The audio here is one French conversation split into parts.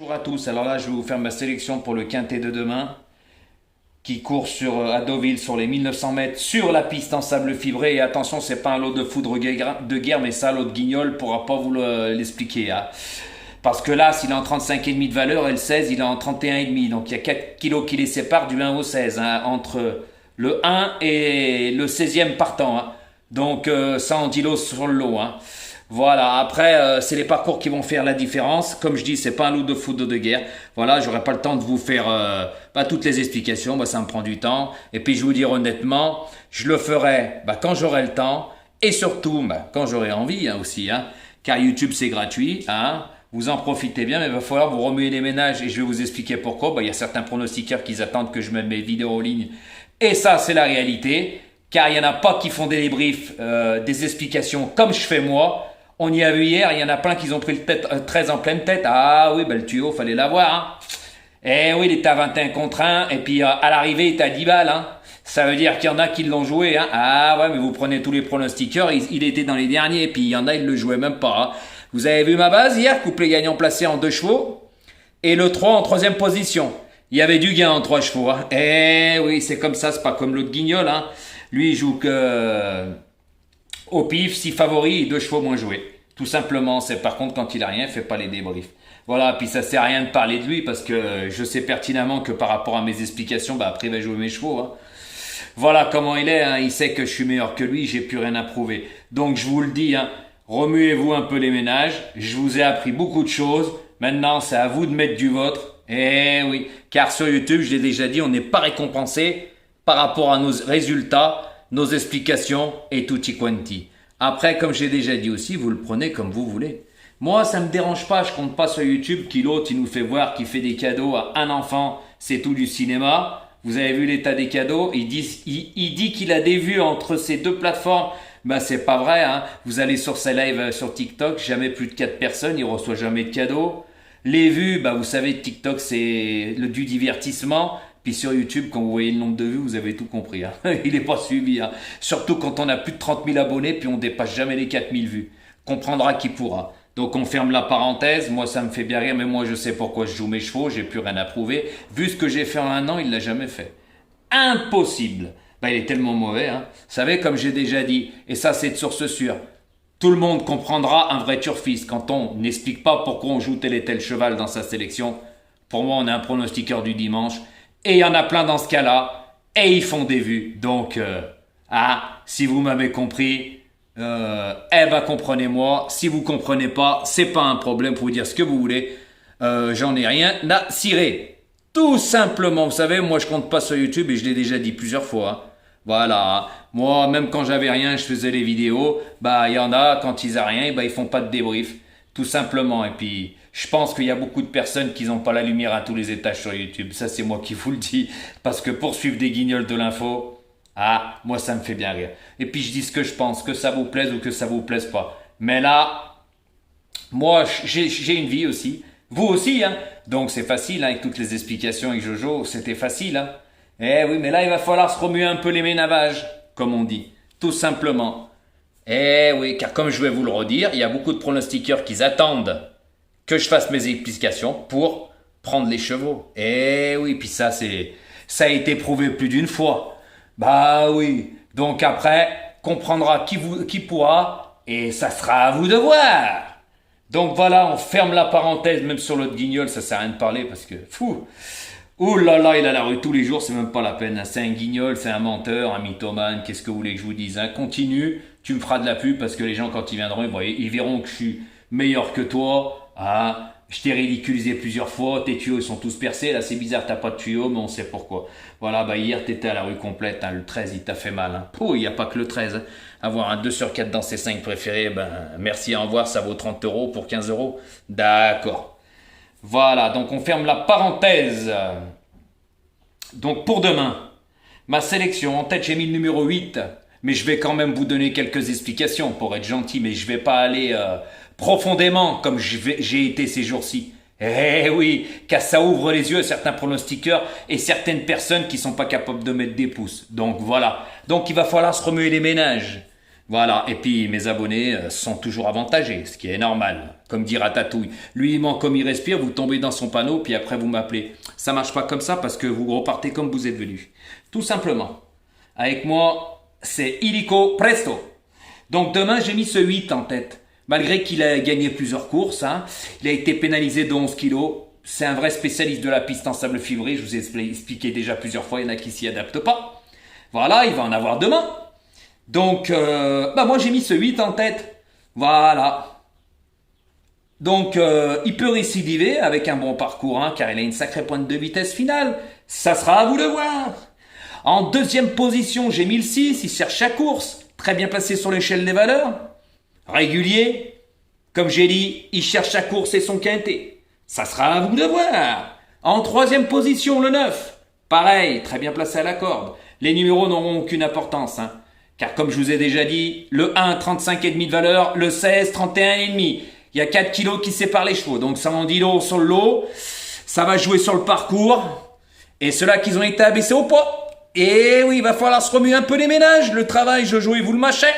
Bonjour à tous, alors là je vais vous faire ma sélection pour le quintet de demain qui court à Deauville sur les 1900 mètres sur la piste en sable fibré. Et attention, c'est pas un lot de foudre de guerre, mais ça, l'autre guignol pourra pas vous l'expliquer. Hein. Parce que là, s'il est en 35,5 de valeur et le 16, il est en 31,5. Donc il y a 4 kilos qui les séparent du 1 au 16, hein, entre le 1 et le 16e partant. Hein. Donc ça en dit l'eau sur le lot. Hein. Voilà, après, c'est les parcours qui vont faire la différence. Comme je dis, c'est pas un loup de foudre de guerre. Voilà, j'aurai pas le temps de vous faire toutes les explications. Ça me prend du temps. Et puis, je vous dire honnêtement, je le ferai quand j'aurai le temps. Et surtout, quand j'aurai envie aussi. Hein, car YouTube, c'est gratuit. Hein, vous en profitez bien, mais il va falloir vous remuer les ménages. Et je vais vous expliquer pourquoi. Il y a certains pronostiqueurs qui attendent que je mette mes vidéos en ligne. Et ça, c'est la réalité. Car il n'y en a pas qui font des débriefs, des explications comme je fais moi. On y a vu hier, il y en a plein qui ont pris le 13 en pleine tête. Ah oui, le tuyau, fallait l'avoir. Hein. Eh oui, il était à 21 contre 1. Et puis à l'arrivée, il était à 10 balles. Hein. Ça veut dire qu'il y en a qui l'ont joué. Hein. Ah ouais, mais vous prenez tous les pronostiqueurs, il était dans les derniers. Et puis il y en a, ils le jouaient même pas. Hein. Vous avez vu ma base hier, couplet gagnant placé en 2 chevaux. Et le 3 en 3e position. Il y avait du gain en 3 chevaux. Hein. Eh oui, c'est comme ça, c'est pas comme l'autre guignol. Hein. Lui, il joue que... au pif, 6 favoris et 2 chevaux moins joués. Tout simplement, c'est par contre quand il a rien, fait pas les débriefs. Voilà, puis ça sert à rien de parler de lui parce que je sais pertinemment que par rapport à mes explications, après il va jouer mes chevaux. Hein. Voilà comment il est, hein. Il sait que je suis meilleur que lui, j'ai plus rien à prouver. Donc je vous le dis, hein, remuez-vous un peu les ménages, je vous ai appris beaucoup de choses. Maintenant, c'est à vous de mettre du vôtre. Eh oui, car sur YouTube, je l'ai déjà dit, on n'est pas récompensé par rapport à nos résultats, nos explications et tutti quanti. Après, comme j'ai déjà dit aussi, vous le prenez comme vous voulez. Moi, ça me dérange pas, je compte pas sur YouTube qui l'autre, il nous fait voir qu'il fait des cadeaux à un enfant, c'est tout du cinéma. Vous avez vu l'état des cadeaux, il dit qu'il a des vues entre ces deux plateformes. C'est pas vrai, hein. Vous allez sur ses lives sur TikTok, jamais plus de 4 personnes, il reçoit jamais de cadeaux. Les vues, vous savez, TikTok c'est du divertissement. Puis sur YouTube, quand vous voyez le nombre de vues, vous avez tout compris. Hein. Il n'est pas suivi. Hein. Surtout quand on a plus de 30 000 abonnés, puis on dépasse jamais les 4 000 vues. Comprendra qui pourra. Donc on ferme la parenthèse. Moi, ça me fait bien rire, mais moi, je sais pourquoi je joue mes chevaux. J'ai plus rien à prouver. Vu ce que j'ai fait en un an, il l'a jamais fait. Impossible. Il est tellement mauvais. Hein. Vous savez, comme j'ai déjà dit, et ça, c'est de source sûre. Tout le monde comprendra un vrai turfiste quand on n'explique pas pourquoi on joue tel et tel cheval dans sa sélection. Pour moi, on est un pronostiqueur du dimanche. Et il y en a plein dans ce cas-là, et ils font des vues. Donc, si vous m'avez compris, comprenez-moi. Si vous comprenez pas, c'est pas un problème pour vous dire ce que vous voulez. J'en ai rien à cirer. Tout simplement, vous savez, moi je compte pas sur YouTube et je l'ai déjà dit plusieurs fois. Hein. Voilà, moi même quand j'avais rien, je faisais les vidéos. Il y en a, quand ils n'ont rien, ils font pas de débrief. Tout simplement, et puis... je pense qu'il y a beaucoup de personnes qui n'ont pas la lumière à tous les étages sur YouTube. Ça, c'est moi qui vous le dis. Parce que pour suivre des guignols de l'info, moi, ça me fait bien rire. Et puis, je dis ce que je pense, que ça vous plaise ou que ça vous plaise pas. Mais là, moi, j'ai une vie aussi. Vous aussi, hein. Donc, c'est facile, hein, avec toutes les explications avec Jojo, c'était facile, hein. Eh oui, mais là, il va falloir se remuer un peu les ménavages, comme on dit. Tout simplement. Eh oui, car comme je vais vous le redire, il y a beaucoup de pronostiqueurs qui attendent que je fasse mes explications pour prendre les chevaux. Eh oui, puis ça a été prouvé plus d'une fois. Oui. Donc après, comprendra qui pourra, et ça sera à vous de voir. Donc voilà, on ferme la parenthèse, même sur l'autre guignol, ça sert à rien de parler parce que, fou. Ouh là là, il a la rue tous les jours, c'est même pas la peine. Hein. C'est un guignol, c'est un menteur, un mythomane, qu'est-ce que vous voulez que je vous dise, hein. Continue, tu me feras de la pub parce que les gens, quand ils viendront, ils verront que je suis meilleur que toi. Je t'ai ridiculisé plusieurs fois, tes tuyaux ils sont tous percés, là c'est bizarre, t'as pas de tuyaux, mais on sait pourquoi. Voilà, hier t'étais à la rue complète, hein, le 13 il t'a fait mal. Hein. Il n'y a pas que le 13. Hein. Avoir un 2 sur 4 dans ses 5 préférés, merci, au revoir, ça vaut 30 euros pour 15 euros. D'accord. Voilà, donc on ferme la parenthèse. Donc pour demain, ma sélection, en tête j'ai mis le numéro 8, mais je vais quand même vous donner quelques explications pour être gentil, mais je vais pas aller profondément comme j'ai été ces jours-ci. Eh oui, car ça ouvre les yeux à certains pronostiqueurs et certaines personnes qui sont pas capables de mettre des pouces. Donc voilà, donc il va falloir se remuer les ménages. Voilà, et puis mes abonnés sont toujours avantagés, ce qui est normal. comme dit Ratatouille. Lui, il ment comme il respire, vous tombez dans son panneau, puis après vous m'appelez. Ça marche pas comme ça parce que vous repartez comme vous êtes venu. Tout simplement. Avec moi, c'est illico presto. Donc demain, j'ai mis ce 8 en tête. Malgré qu'il a gagné plusieurs courses, hein, il a été pénalisé de 11 kilos. C'est un vrai spécialiste de la piste en sable fibré. Je vous ai expliqué déjà plusieurs fois, il y en a qui s'y adaptent pas. Voilà, il va en avoir demain. Donc, moi j'ai mis ce 8 en tête. Voilà. Donc, il peut récidiver avec un bon parcours, hein, car il a une sacrée pointe de vitesse finale. Ça sera à vous de voir. En deuxième position, j'ai mis le 6. Il cherche sa course. Très bien placé sur l'échelle des valeurs. Régulier. Comme j'ai dit, il cherche sa course et son quintet. Ça sera à vous de voir. En troisième position, le 9. Pareil, très bien placé à la corde. Les numéros n'auront aucune importance, hein. Car comme je vous ai déjà dit, le 1, 35,5 de valeur, le 16, 31,5. Il y a 4 kilos qui séparent les chevaux. Donc ça en dit long sur le lot. Ça va jouer sur le parcours. Et ceux-là qui ont été abaissés au poids. Et oui, il va falloir se remuer un peu les ménages. Le travail, je joue et vous le mâchez.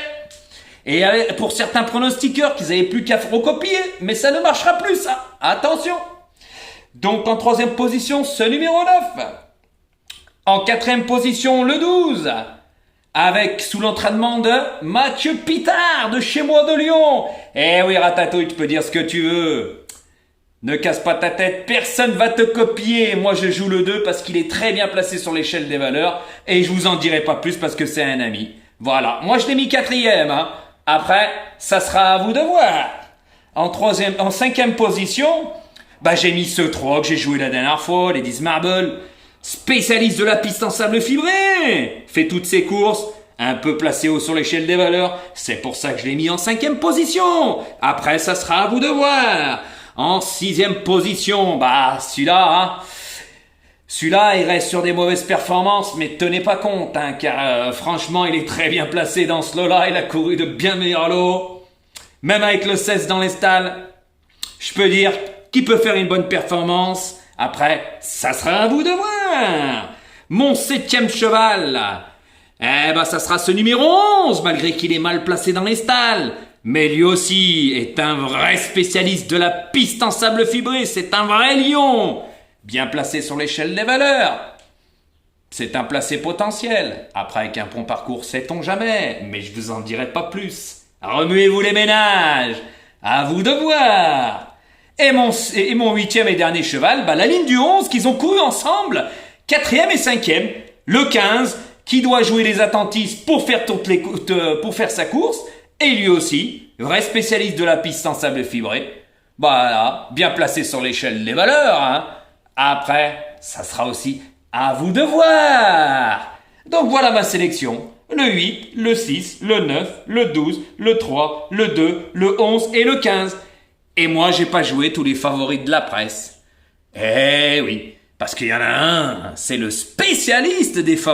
Et pour certains pronostiqueurs qui n'avaient plus qu'à recopier. Mais ça ne marchera plus, ça. Attention. Donc en troisième position, ce numéro 9. En quatrième position, le 12. Avec, sous l'entraînement de Mathieu Pitard de chez moi de Lyon. Eh oui, Ratatouille, tu peux dire ce que tu veux. Ne casse pas ta tête, personne va te copier. Moi, je joue le 2 parce qu'il est très bien placé sur l'échelle des valeurs. Et je vous en dirai pas plus parce que c'est un ami. Voilà, moi je l'ai mis quatrième. Hein. Après, ça sera à vous de voir. En cinquième position, j'ai mis ce 3 que j'ai joué la dernière fois, les 10 Marble. Spécialiste de la piste en sable fibré, fait toutes ses courses, un peu placé haut sur l'échelle des valeurs, c'est pour ça que je l'ai mis en cinquième position. Après, ça sera à vous de voir. En sixième position, celui-là, il reste sur des mauvaises performances, mais tenez pas compte, hein, car franchement, il est très bien placé dans ce lot-là, il a couru de bien meilleurs lots. Même avec le 16 dans les stalles, je peux dire qu'il peut faire une bonne performance. Après, ça sera à vous de voir. Mon 7e cheval, ça sera ce numéro 11, malgré qu'il est mal placé dans les stalles. Mais lui aussi est un vrai spécialiste de la piste en sable fibré. C'est un vrai lion. Bien placé sur l'échelle des valeurs. C'est un placé potentiel. Après, avec un bon parcours, sait-on jamais. Mais je vous en dirai pas plus. Remuez-vous les ménages. À vous de voir. Et mon 8e et dernier cheval, la ligne du 11 qu'ils ont couru ensemble, 4e et 5e, le 15 qui doit jouer les attentistes pour faire sa course, et lui aussi, vrai spécialiste de la piste en sable fibré, bien placé sur l'échelle des valeurs. Hein. Après, ça sera aussi à vous de voir. Donc voilà ma sélection. Le 8, le 6, le 9, le 12, le 3, le 2, le 11 et le 15. Et moi, j'ai pas joué tous les favoris de la presse. Eh oui, parce qu'il y en a un, c'est le spécialiste des favoris.